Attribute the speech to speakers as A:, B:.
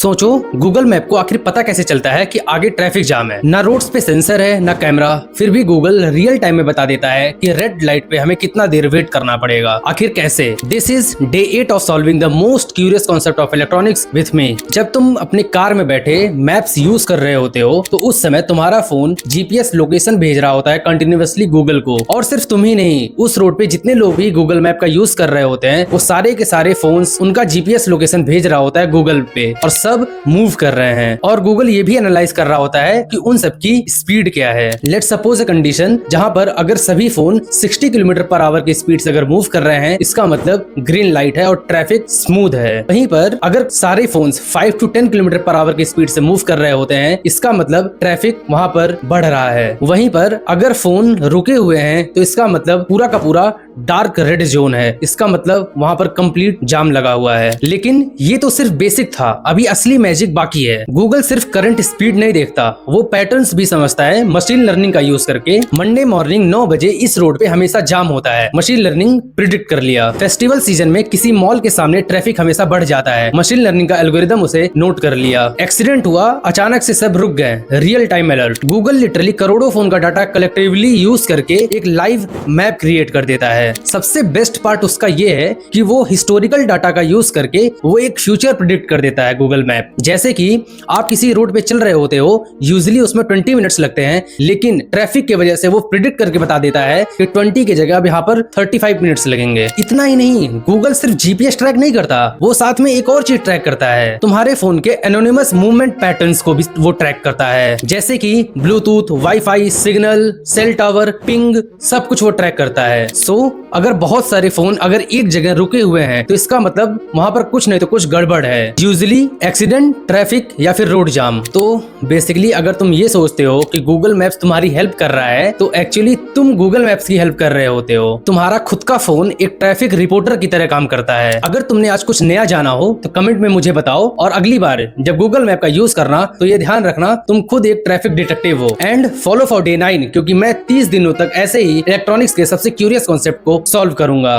A: सोचो, Google map को आखिर पता कैसे चलता है कि आगे ट्रैफिक जाम है। ना रोड्स पे सेंसर है ना कैमरा, फिर भी गूगल रियल टाइम में बता देता है कि रेड लाइट पे हमें कितना देर वेट करना पड़ेगा। आखिर कैसे? This is day 8 of solving the most curious concept of electronics with me. जब तुम अपने कार में बैठे मैप्स यूज कर रहे होते हो तो उस समय तुम्हारा फोन जीपीएस लोकेशन भेज रहा होता है कंटिन्यूअसली गूगल को। और सिर्फ तुम ही नहीं, उस रोड पे जितने लोग भी गूगल मैप का यूज कर रहे होते हैं वो सारे के सारे फोन्स उनका जीपीएस लोकेशन भेज रहा होता है गूगल पे, और सब मूव कर रहे हैं। और गूगल ये भी एनालाइज कर रहा होता है कि उन सब की स्पीड क्या है। लेट्स सपोज अ कंडीशन जहां पर अगर सभी फोन 60 किलोमीटर पर आवर की स्पीड से अगर मूव कर रहे हैं, इसका मतलब ग्रीन लाइट है और ट्रैफिक स्मूथ है। वहीं पर अगर सारे phones 5 to 10 kilometre per hour की स्पीड से मूव कर रहे होते हैं, इसका मतलब ट्रैफिक वहां पर बढ़ रहा है। वहीं पर अगर फोन रुके हुए हैं तो इसका मतलब पूरा का पूरा डार्क रेड जोन है, इसका मतलब वहां पर कंप्लीट जाम लगा हुआ है। लेकिन ये तो सिर्फ बेसिक था, अभी असली मैजिक बाकी है। गूगल सिर्फ करंट स्पीड नहीं देखता, वो पैटर्न्स भी समझता है मशीन लर्निंग का यूज करके। मंडे मॉर्निंग 9 बजे इस रोड पे हमेशा जाम होता है, मशीन लर्निंग प्रिडिक्ट कर लिया। फेस्टिवल सीजन में किसी मॉल के सामने ट्रैफिक हमेशा बढ़ जाता है, मशीन लर्निंग का एल्गोरिदम उसे नोट कर लिया। एक्सीडेंट हुआ, अचानक से सब रुक गए, real time alert. Google literally करोड़ों फोन का डाटा कलेक्टिवली यूज करके एक लाइव मैप क्रिएट कर देता है। सबसे बेस्ट पार्ट उसका ये है कि वो हिस्टोरिकल डाटा का यूज करके वो एक फ्यूचर प्रिडिक्ट कर देता है गूगल मैप। जैसे कि आप किसी रोड पे चल रहे होते हो, यूजुअली उसमें 20 मिनट्स लगते हैं, लेकिन ट्रैफिक की वजह से वो प्रिडिक्ट करके बता देता है कि 20 की जगह अब यहाँ पर 35 मिनट्स लगेंगे। इतना ही नहीं, गूगल सिर्फ जीपीएस ट्रैक नहीं करता, वो साथ में एक और चीज ट्रैक करता है, तुम्हारे फोन के एनोनिमस मूवमेंट पैटर्न्स को भी वो ट्रैक करता है। जैसे कि Bluetooth, wifi, signal, cell tower, ping, सब कुछ वो ट्रैक करता है। सो अगर बहुत सारे फोन अगर एक जगह रुके हुए हैं तो इसका मतलब वहां पर कुछ नहीं तो कुछ गड़बड़ है, यूजुअली एक्सीडेंट, ट्रैफिक या फिर रोड जाम। तो बेसिकली अगर तुम ये सोचते हो कि गूगल मैप्स तुम्हारी हेल्प कर रहा है तो एक्चुअली तुम गूगल मैप्स की हेल्प कर रहे होते हो। तुम्हारा खुद का फोन एक ट्रैफिक रिपोर्टर की तरह काम करता है। अगर तुमने आज कुछ नया जाना हो तो कमेंट में मुझे बताओ, और अगली बार जब गूगल मैप का यूज करना तो ये ध्यान रखना तुम खुद एक ट्रैफिक डिटेक्टिव हो। एंड फॉलो फॉर डे 9, क्योंकि मैं 30 दिनों तक ऐसे ही इलेक्ट्रॉनिक्स के सबसे क्यूरियस कॉन्सेप्ट को सॉल्व करूंगा।